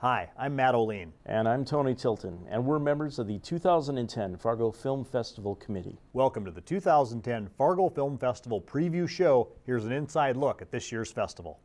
Hi, I'm Matt O'Lean. And I'm Tony Tilton, and we're members of the 2010 Fargo Film Festival Committee. Welcome to the 2010 Fargo Film Festival Preview Show. Here's an inside look at this year's festival.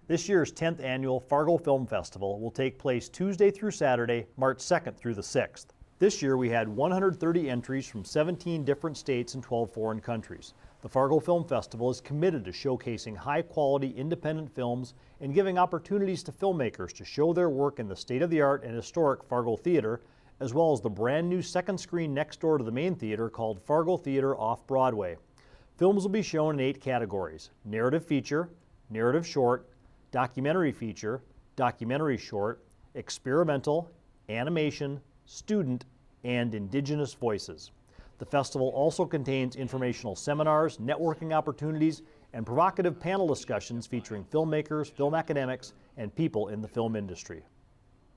This year's 10th annual Fargo Film Festival will take place Tuesday through Saturday, March 2nd through the 6th. This year we had 130 entries from 17 different states and 12 foreign countries. The Fargo Film Festival is committed to showcasing high-quality independent films and giving opportunities to filmmakers to show their work in the state-of-the-art and historic Fargo Theater, as well as the brand new second screen next door to the main theater called Fargo Theater Off-Broadway. Films will be shown in 8 categories: narrative feature, narrative short, documentary feature, documentary short, experimental, animation, student, and indigenous voices. The festival also contains informational seminars, networking opportunities, and provocative panel discussions featuring filmmakers, film academics, and people in the film industry.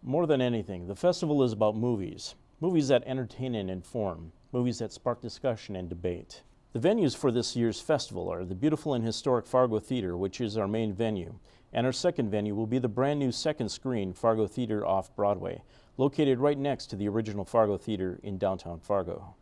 More than anything, the festival is about movies. Movies that entertain and inform. Movies that spark discussion and debate. The venues for this year's festival are the beautiful and historic Fargo Theater, which is our main venue, and our second venue will be the brand new second screen Fargo Theater Off-Broadway, located right next to the original Fargo Theater in downtown Fargo.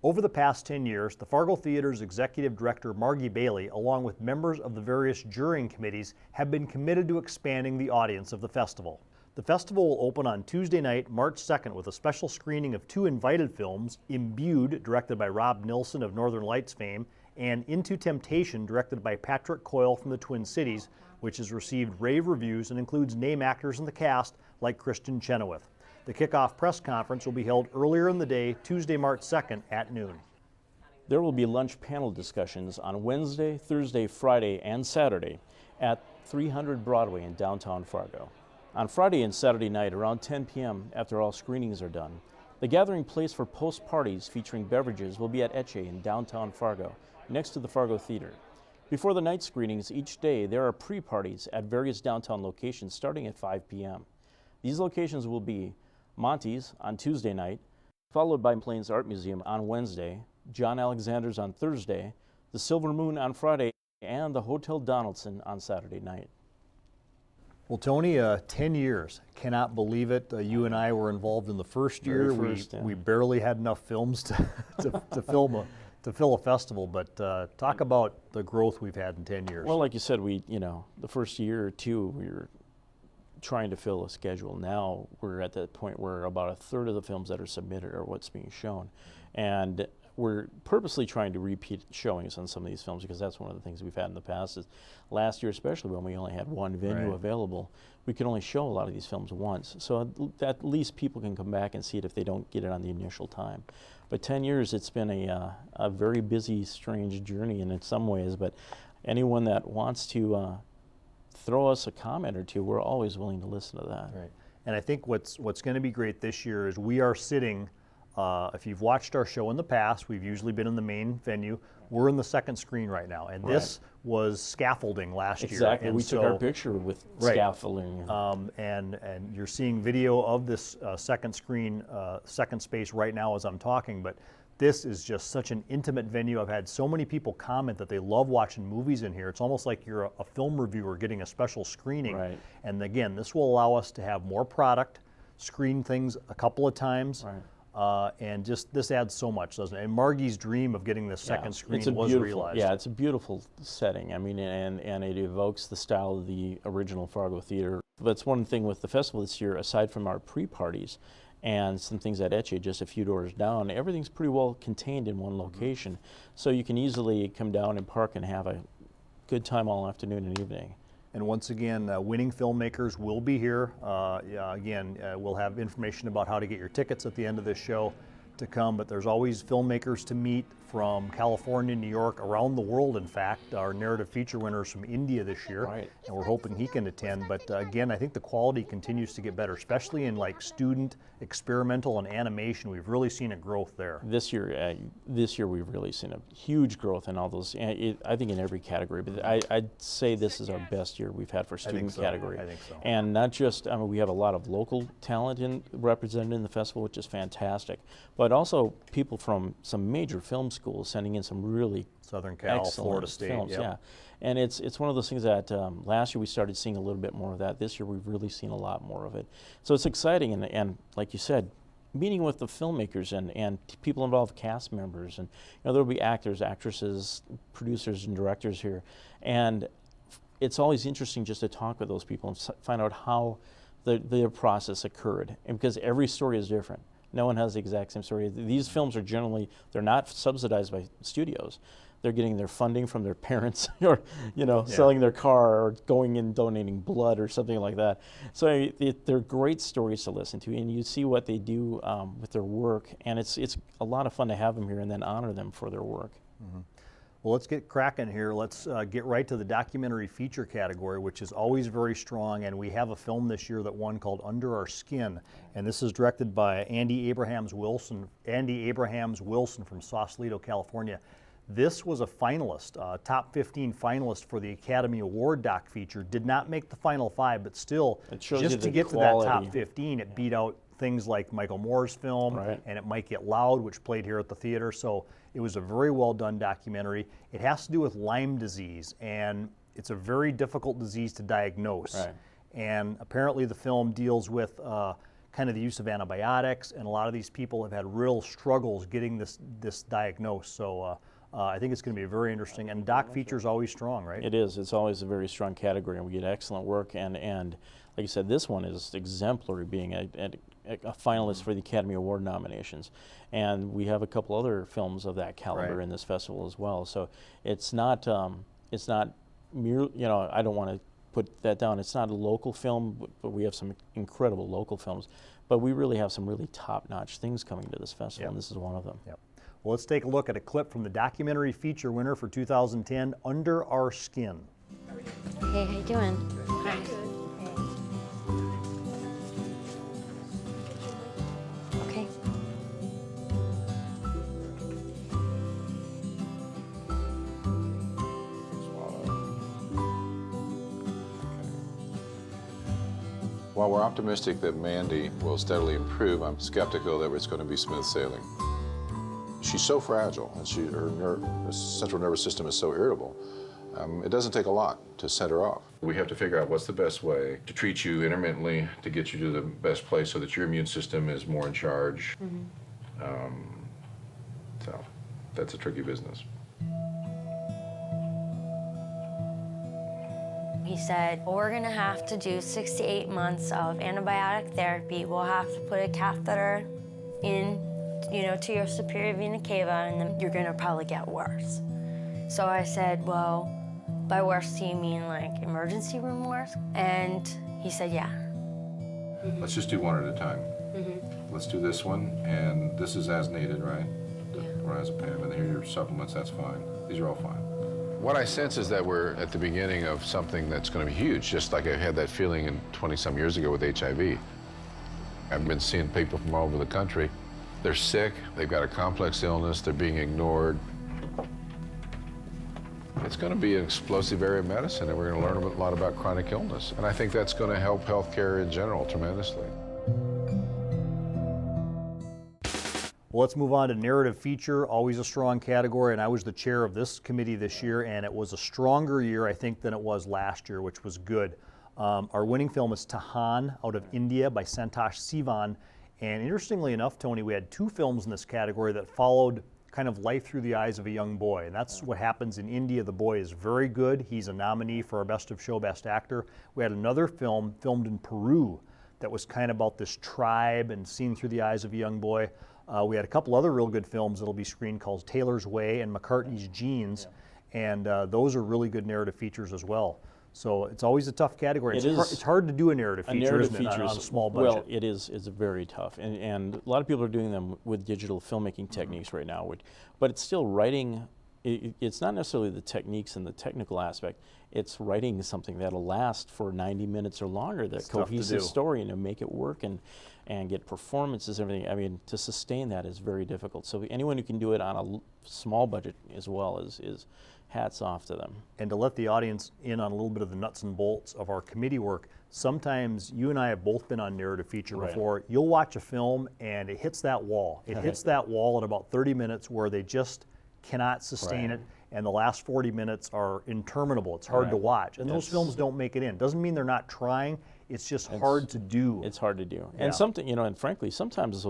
Over the past 10 years, the Fargo Theater's executive director Margie Bailey, along with members of the various jurying committees, have been committed to expanding the audience of the festival. The festival will open on Tuesday night, March 2nd, with a special screening of 2 invited films, Imbued, directed by Rob Nilsson of Northern Lights fame, and Into Temptation, directed by Patrick Coyle from the Twin Cities, which has received rave reviews and includes name actors in the cast like Kristen Chenoweth. The kickoff press conference will be held earlier in the day, Tuesday, March 2nd at noon. There will be lunch panel discussions on Wednesday, Thursday, Friday, and Saturday at 300 Broadway in downtown Fargo. On Friday and Saturday night around 10 p.m. after all screenings are done, the gathering place for post-parties featuring beverages will be at Etche in downtown Fargo, next to the Fargo Theater. Before the night screenings each day, there are pre-parties at various downtown locations starting at 5 p.m. These locations will be Monty's on Tuesday night, followed by Plains Art Museum on Wednesday, John Alexander's on Thursday, the Silver Moon on Friday, and the Hotel Donaldson on Saturday night. Well, Tony, 10 years. Cannot believe it. You and I were involved in the first year. We barely had enough films to fill a festival, but talk about the growth we've had in 10 years. Well, like you said, the first year or two, we were trying to fill a schedule. Now we're at that point where about a third of the films that are submitted are what's being shown. And we're purposely trying to repeat showings on some of these films because that's one of the things we've had in the past. Is last year, especially when we only had one venue Right. available, we could only show a lot of these films once. So at least people can come back and see it if they don't get it on the initial time. But 10 years, it's been a very busy, strange journey in some ways. But anyone that wants to throw us a comment or two, we're always willing to listen to that. Right. And I think what's going to be great this year is we are sitting, if you've watched our show in the past, we've usually been in the main venue. We're in the second screen right now. And this was scaffolding last year. Exactly. And We took our picture with scaffolding. And you're seeing video of this second screen, second space right now as I'm talking. But this is just such an intimate venue. I've had so many people comment that they love watching movies in here. It's almost like you're a film reviewer getting a special screening. Right. And again, this will allow us to have more product, screen things a couple of times. Right. And just this adds so much, doesn't it? And Margie's dream of getting this second screen was realized. Yeah, it's a beautiful setting. I mean, and it evokes the style of the original Fargo Theater. That's one thing with the festival this year, aside from our pre-parties and some things at Etche just a few doors down, everything's pretty well contained in one location. So you can easily come down and park and have a good time all afternoon and evening. And once again, winning filmmakers will be here. We'll have information about how to get your tickets at the end of this show to come, but there's always filmmakers to meet from California, New York, around the world, in fact. Our narrative feature winner is from India this year, Right. and we're hoping he can attend. But again, I think the quality continues to get better, especially in like student, experimental, and animation. We've really seen a growth there. This year we've really seen a huge growth in all those. I think in every category, but I'd say this is our best year we've had for student category. I think so. And not just, I mean, we have a lot of local talent represented in the festival, which is fantastic, but also people from some major film schools sending in some really Southern Cal, excellent Florida State, films. yep. Yeah, and it's one of those things that last year we started seeing a little bit more of that. This year we've really seen a lot more of it. So it's exciting, and like you said, meeting with the filmmakers and people involved, cast members, and there'll be actors, actresses, producers, and directors here, and it's always interesting just to talk with those people and find out how their process occurred, and because every story is different. No one has the exact same story. These films are generally, they're not subsidized by studios. They're getting their funding from their parents or, selling their car or going and donating blood or something like that. So they're great stories to listen to, and you see what they do with their work, and it's a lot of fun to have them here and then honor them for their work. Mm-hmm. Well, let's get cracking here. Let's get right to the documentary feature category, which is always very strong. And we have a film this year that won called Under Our Skin. And this is directed by Andy Abrahams Wilson from Sausalito, California. This was a finalist, top 15 finalist for the Academy Award doc feature. Did not make the final 5, but still, just to get to that top 15, it beat out things like Michael Moore's film, and It Might Get Loud, which played here at the theater. So it was a very well done documentary. It has to do with Lyme disease, and it's a very difficult disease to diagnose. Right. And apparently the film deals with kind of the use of antibiotics, and a lot of these people have had real struggles getting this diagnosed. So I think it's going to be very interesting, and doc feature is always strong, right? It is. It's always a very strong category, and we get excellent work. And like you said, this one is exemplary, being a finalist for the Academy Award nominations. And we have a couple other films of that caliber in this festival as well. So it's not merely, I don't want to put that down. It's not a local film, but we have some incredible local films. But we really have some really top-notch things coming to this festival, and this is one of them. Yep. Well, let's take a look at a clip from the documentary feature winner for 2010, Under Our Skin. Hey, how you doing? Hi. Okay. While we're optimistic that Mandy will steadily improve, I'm skeptical that it's going to be smooth sailing. She's so fragile, and her central nervous system is so irritable. It doesn't take a lot to set her off. We have to figure out what's the best way to treat you intermittently, to get you to the best place so that your immune system is more in charge. So that's a tricky business. He said, we're gonna have to do 6 to 8 months of antibiotic therapy. We'll have to put a catheter in to your superior vena cava, and then you're gonna probably get worse. So I said, well, by worse, do you mean like emergency room worse? And he said, yeah. Let's just do one at a time. Let's do this one, and this is as needed, right? Diazepam, and here are your supplements, that's fine. These are all fine. What I sense is that we're at the beginning of something that's going to be huge, just like I had that feeling in 20-some years ago with HIV. I've been seeing people from all over the country. They're sick, they've got a complex illness, they're being ignored. It's going to be an explosive area of medicine, and we're going to learn a lot about chronic illness. And I think that's going to help healthcare in general tremendously. Well, let's move on to narrative feature, always a strong category, and I was the chair of this committee this year, and it was a stronger year, I think, than it was last year, which was good. Our winning film is Tahan, out of India, by Santosh Sivan, and interestingly enough, Tony, we had 2 films in this category that followed kind of life through the eyes of a young boy, and that's what happens in India. The boy is very good. He's a nominee for our Best of Show, Best Actor. We had another film filmed in Peru that was kind of about this tribe and seen through the eyes of a young boy. We had a couple other real good films that'll be screened called Taylor's Way and McCartney's Jeans, and those are really good narrative features as well. So it's always a tough category. It's hard to do a narrative feature, isn't it, on a small budget? Well, it is. It's very tough, and a lot of people are doing them with digital filmmaking techniques right now. But it's still writing. It's not necessarily the techniques and the technical aspect. It's writing something that'll last for 90 minutes or longer. That cohesive story, and to make it work and get performances, everything. I mean, to sustain that is very difficult. So anyone who can do it on a small budget as well is hats off to them. And to let the audience in on a little bit of the nuts and bolts of our committee work, sometimes you and I have both been on narrative feature before. You'll watch a film and it hits that wall. It hits that wall at about 30 minutes where they just cannot sustain it, and the last 40 minutes are interminable. It's hard to watch, and those films don't make it in. Doesn't mean they're not trying. It's just hard to do. It's hard to do, and and frankly, sometimes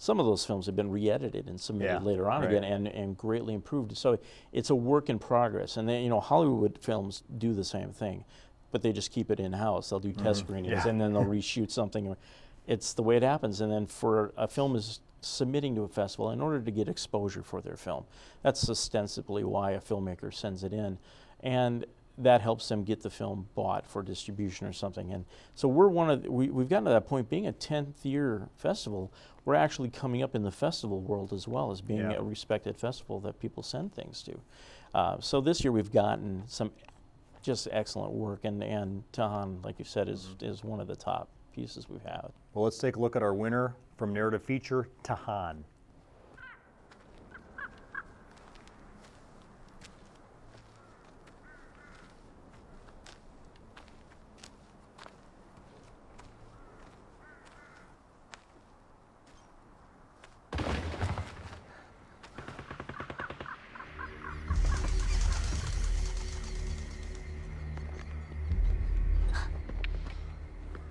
some of those films have been re-edited and submitted later on again, and greatly improved. So it's a work in progress, and then Hollywood films do the same thing, but they just keep it in house. They'll do test screenings, and then they'll reshoot something. It's the way it happens, and then for a film is submitting to a festival in order to get exposure for their film. That's ostensibly why a filmmaker sends it in, and that helps them get the film bought for distribution or something. And so we're we've gotten to that point. Being a 10th year festival, we're actually coming up in the festival world as well as being a respected festival that people send things to. So this year we've gotten some just excellent work, and Tahan, like you said, is one of the top pieces we've had. Well, let's take a look at our winner from narrative feature, Tahan.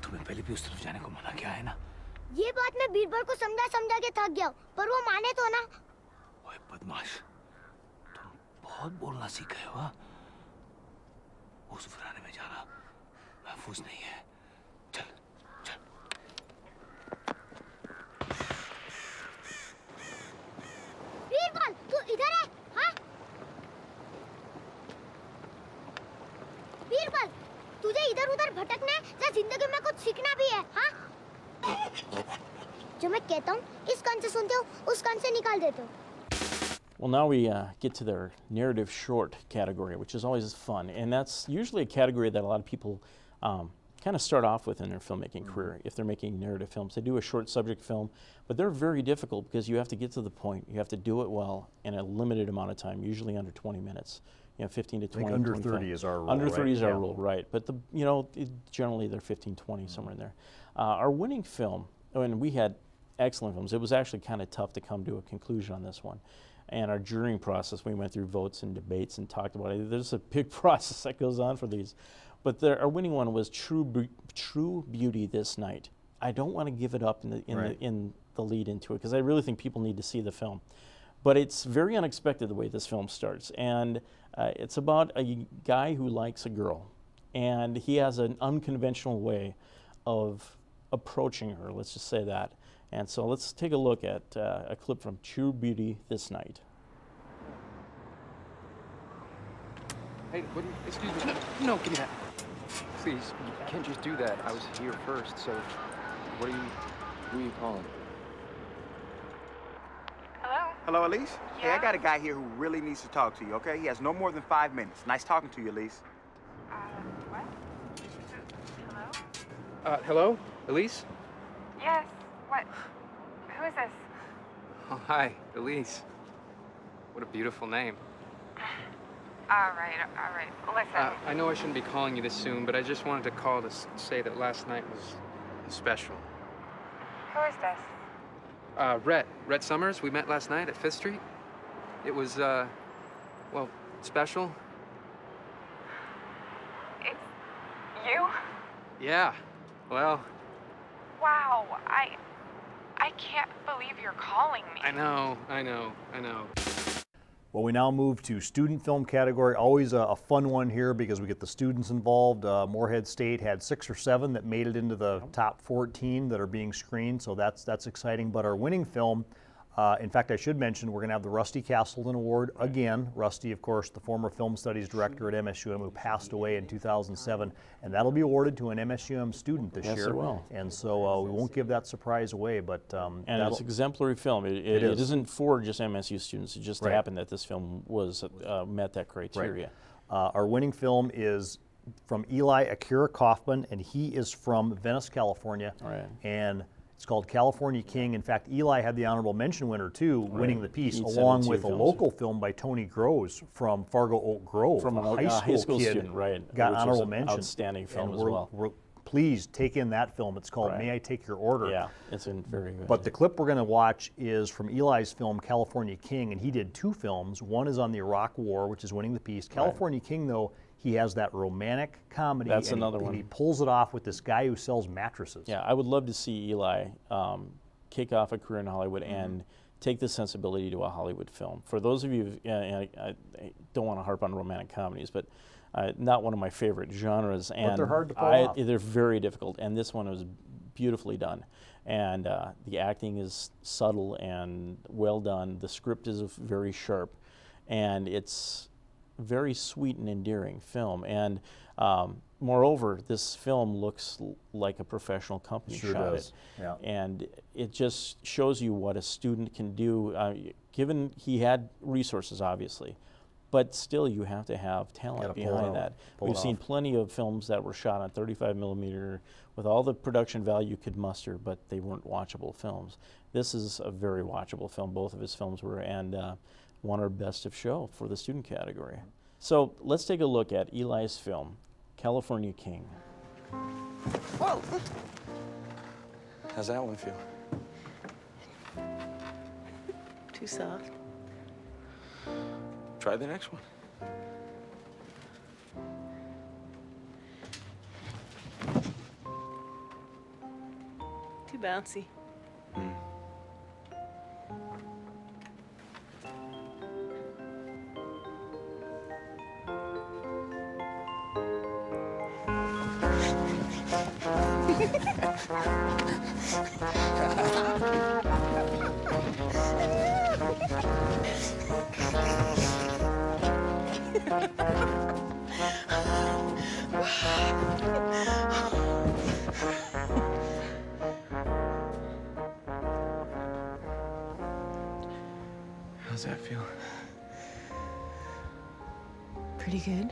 तुम्हें पहले भी उस तरफ जाने को मना किया है ना? ये बात मैं बीरबल को समझा के थक गया हूँ, पर वो माने तो ना। ओए बदमाश, तुम बहुत बोलना सीख गए हो। उस वीराने में जाना महफूज नहीं है। चल, चल। बीरबल, तू इधर है? हाँ? बीरबल, तुझे इधर-उधर भटकना है या जिंदगी में कुछ सीखना भी है, हाँ? जो मैं कहता हूँ, इस कान से सुनते हो, उस कान से निकाल देते हो। Well, now we get to their narrative short category, which is always fun, and that's usually a category that a lot of people kind of start off with in their filmmaking career. If they're making narrative films, they do a short subject film, but they're very difficult because you have to get to the point, you have to do it well in a limited amount of time, usually under 20 minutes. 15 to 20. I think under 30 is our rule. Under 30 is our rule, right? But generally they're 15, 20, somewhere in there. Our winning film, and we had excellent films. It was actually kind of tough to come to a conclusion on this one. And our jurying process, we went through votes and debates and talked about it. There's a big process that goes on for these. But our winning one was True Beauty This Night. I don't want to give it up in the lead into it because I really think people need to see the film. But it's very unexpected the way this film starts. And it's about a guy who likes a girl. And he has an unconventional way of approaching her, let's just say that. And so let's take a look at a clip from True Beauty This Night. Hey, excuse me. No, give me that. Please, you can't just do that. I was here first, so who are you calling? Hello? Hello, Elise? Hey, I Yeah? got a guy here who really needs to talk to you, okay? He has no more than 5 minutes. Nice talking to you, Elise. What? Hello? Hello? Elise? Yes. What? Who is this? Oh, hi, Elise. What a beautiful name. All right. Listen. I know I shouldn't be calling you this soon, but I just wanted to call to say that last night was special. Who is this? Rhett Summers, we met last night at 5th Street. It was, well, special. It's you? Yeah, well, Wow. I can't believe you're calling me. I know. Well, we now move to student film category. Always a fun one here because we get the students involved. Morehead State had 6 or 7 that made it into the top 14 that are being screened, so that's exciting. But our winning film, in fact, I should mention we're going to have the Rusty Castleton Award again. Rusty, of course, the former film studies director at MSUM who passed away in 2007, and that'll be awarded to an MSUM student this Yes, year. it will. And so we won't give that surprise away, but And that'll- it's exemplary film. It is. isn't for just MSU students. It just Right. happened that this film was met that criteria. Our winning film is from Eli Akira Kaufman, and he is from Venice, California. Right. And it's called California King. In fact, Eli had the honorable mention winner too, winning the piece, He along 72 with a films. local film by Tony Groves from Fargo Oak Grove. From a a high school kid student, right, got which was honorable an mention. outstanding film And as well. Please take in that film. It's called Right. May I Take Your Order? Yeah, it's very good. But the clip we're going to watch is from Eli's film California King, and he did 2 films. One is on the Iraq War, which is winning the piece. California King, though, he has that romantic comedy. That's and another and one. he pulls it off with this guy who sells mattresses. Yeah, I would love to see Eli kick off a career in Hollywood Mm-hmm. and take the sensibility to a Hollywood film. For those of you, I don't want to harp on romantic comedies, but not one of my favorite genres. And they're hard to pull off. They're very difficult, and this one was beautifully done. And the acting is subtle and well done. The script is very sharp, and it's very sweet and endearing film. And moreover, this film looks like a professional company Sure shot does, it. yeah. And it just shows you what a student can do, given he had resources, obviously. But still, you have to have talent Gotta pull it behind out, that. pull We've it seen off. plenty of films that were shot on 35 millimeter with all the production value you could muster, but they weren't watchable films. This is a very watchable film. Both of his films were, and won our Best of Show for the student category. So let's take a look at Eli's film, California King. Whoa! How's that one feel? Too soft. Try the next one. Too bouncy. How's that feel? Pretty good.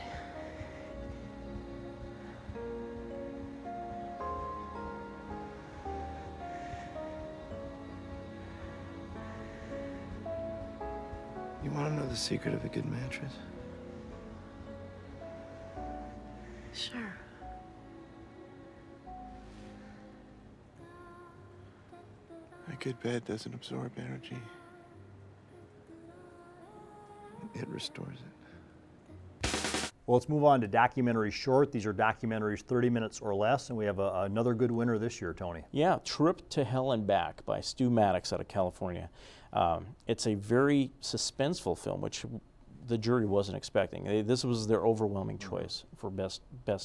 You want to know the secret of a good mattress? Sure. A good bed doesn't absorb energy. It restores it. Well, let's move on to documentary short. These are documentaries 30 minutes or less, and we have another good winner this year, Tony. Yeah, Trip to Hell and Back by Stu Maddox out of California. It's a very suspenseful film, which the jury wasn't expecting. This was their overwhelming choice for best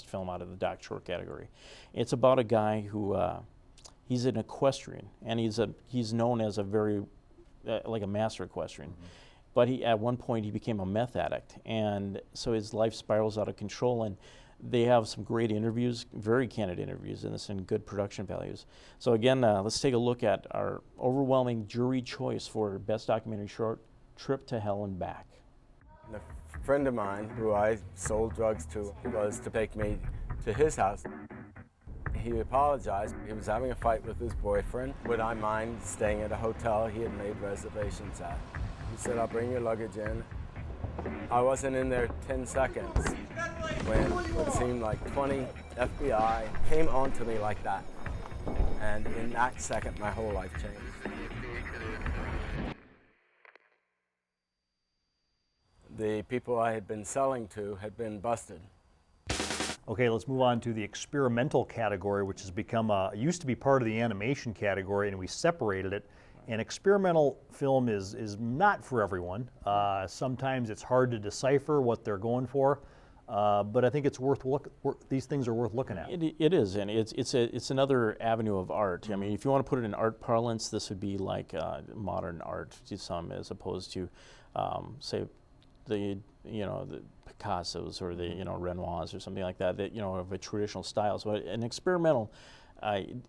film out of the doc short category. It's about a guy who He's an equestrian, and he's known as a very like a master equestrian. But at one point he became a meth addict, and so his life spirals out of control. And they have some great interviews, very candid interviews in this, and good production values. So again, let's take a look at our overwhelming jury choice for Best Documentary Short, Trip to Hell and Back. A friend of mine who I sold drugs to was to take me to his house. He apologized. He was having a fight with his boyfriend. Would I mind staying at a hotel he had made reservations at? He said, I'll bring your luggage in. I wasn't in there 10 seconds when what seemed like 20 FBI came onto me like that. And in that second, my whole life changed. The people I had been selling to had been busted. Okay, let's move on to the experimental category, which has become used to be part of the animation category, and we separated it. And experimental film is not for everyone. Sometimes it's hard to decipher what they're going for, but I think it's these things are worth looking at. It is, and it's another avenue of art. I mean, if you want to put it in art parlance, this would be like modern art to some, as opposed to, say, the Picassos or the Renoirs or something like that, of a traditional style. So an experimental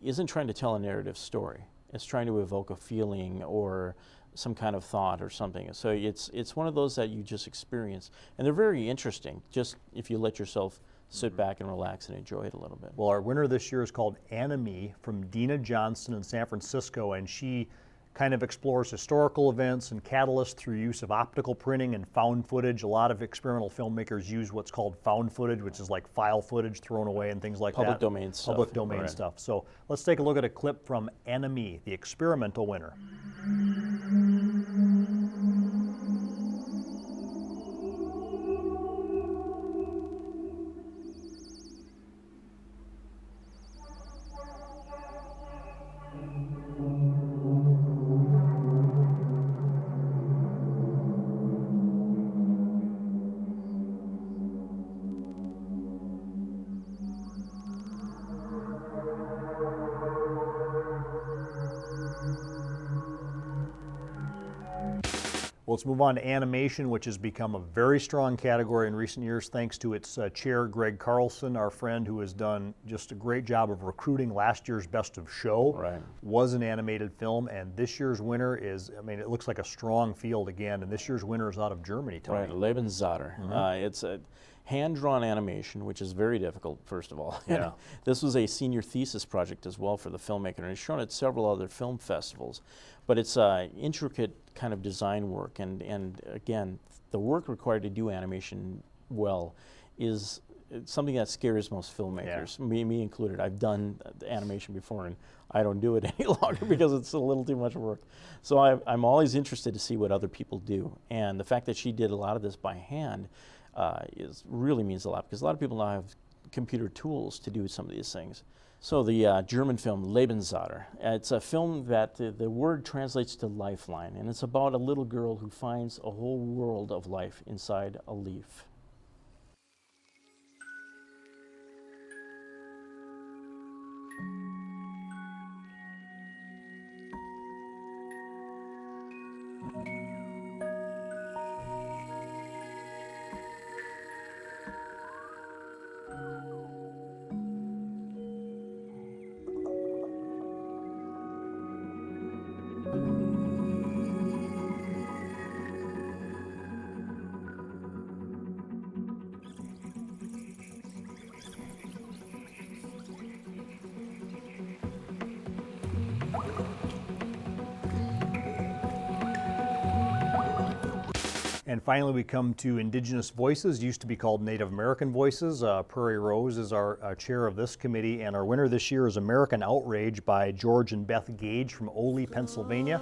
isn't trying to tell a narrative story. It's trying to evoke a feeling or some kind of thought or something. So it's one of those that you just experience, and they're very interesting. Just if you let yourself sit back and relax and enjoy it a little bit. Well, our winner this year is called Anime from Dina Johnston in San Francisco, and she kind of explores historical events and catalysts through use of optical printing and found footage. A lot of experimental filmmakers use what's called found footage, which is like file footage thrown away and things like Public that. domain stuff. Public domain Right. stuff. So let's take a look at a clip from Anime, the experimental winner. Well, let's move on to animation, which has become a very strong category in recent years thanks to its chair, Greg Carlson, our friend who has done just a great job of recruiting last year's Best of Show. Right. Was an animated film, and this year's winner is, it looks like a strong field again, and this year's winner is out of Germany, Tony. Right, Lebenszader. It's a hand-drawn animation, which is very difficult, first of all. Yeah. This was a senior thesis project as well for the filmmaker, and it's shown at several other film festivals. But it's intricate kind of design work, and again, the work required to do animation well is something that scares most filmmakers, me included. I've done animation before, and I don't do it any longer because it's a little too much work. So I'm always interested to see what other people do, and the fact that she did a lot of this by hand really means a lot, because a lot of people now have computer tools to do some of these things. So the German film Lebenszader, it's a film that the word translates to lifeline, and it's about a little girl who finds a whole world of life inside a leaf. And finally, we come to Indigenous Voices, used to be called Native American Voices. Prairie Rose is our chair of this committee, and our winner this year is American Outrage by George and Beth Gage from Ole, Pennsylvania.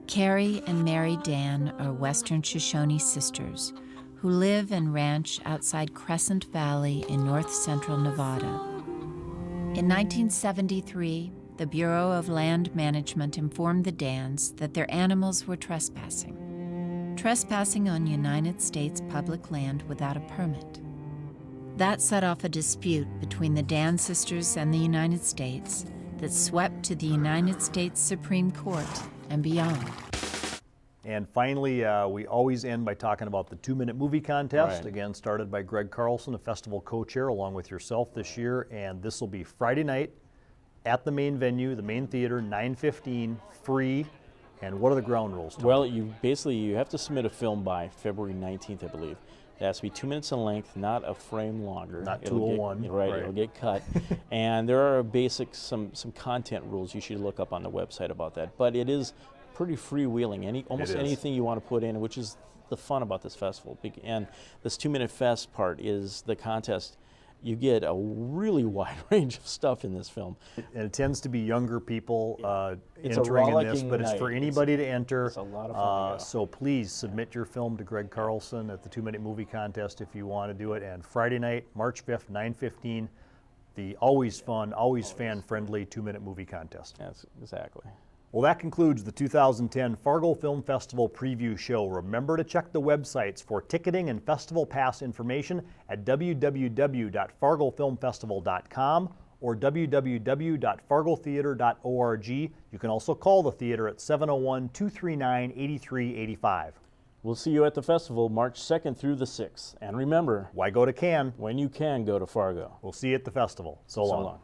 Carrie and Mary Dan are Western Shoshone sisters who live and ranch outside Crescent Valley in north-central Nevada. In 1973, the Bureau of Land Management informed the Dans that their animals were trespassing on United States public land without a permit. That set off a dispute between the Dan sisters and the United States that swept to the United States Supreme Court and beyond. And finally, we always end by talking about the 2-minute movie contest, Right. again started by Greg Carlson, a festival co-chair, along with yourself this year. And this will be Friday night at the main venue, the main theater, 9:15, free. And what are the ground rules, Tom? Well, you have to submit a film by February 19th, I believe. It has to be 2 minutes in length, not a frame longer. Not It'll 201. Get, right, Right. it'll get cut. And there are some content rules you should look up on the website about that. But it is pretty freewheeling. Almost It is. anything you want to put in, which is the fun about this festival. And this 2-minute fest part is the contest. You get a really wide range of stuff in this film. And it tends to be younger people It's a entering in this, rollicking but it's for night. anybody to enter. It's a lot of fun to go. So please submit your film to Greg Carlson at the 2-minute movie contest if you want to do it. And Friday night, March 5th, 9:15, the always fun, always fan-friendly 2-minute movie contest. Yes, exactly. Well, that concludes the 2010 Fargo Film Festival preview show. Remember to check the websites for ticketing and festival pass information at www.fargofilmfestival.com or www.fargotheater.org. You can also call the theater at 701-239-8385. We'll see you at the festival March 2nd through the 6th. And remember, why go to Cannes when you can go to Fargo? We'll see you at the festival. So long.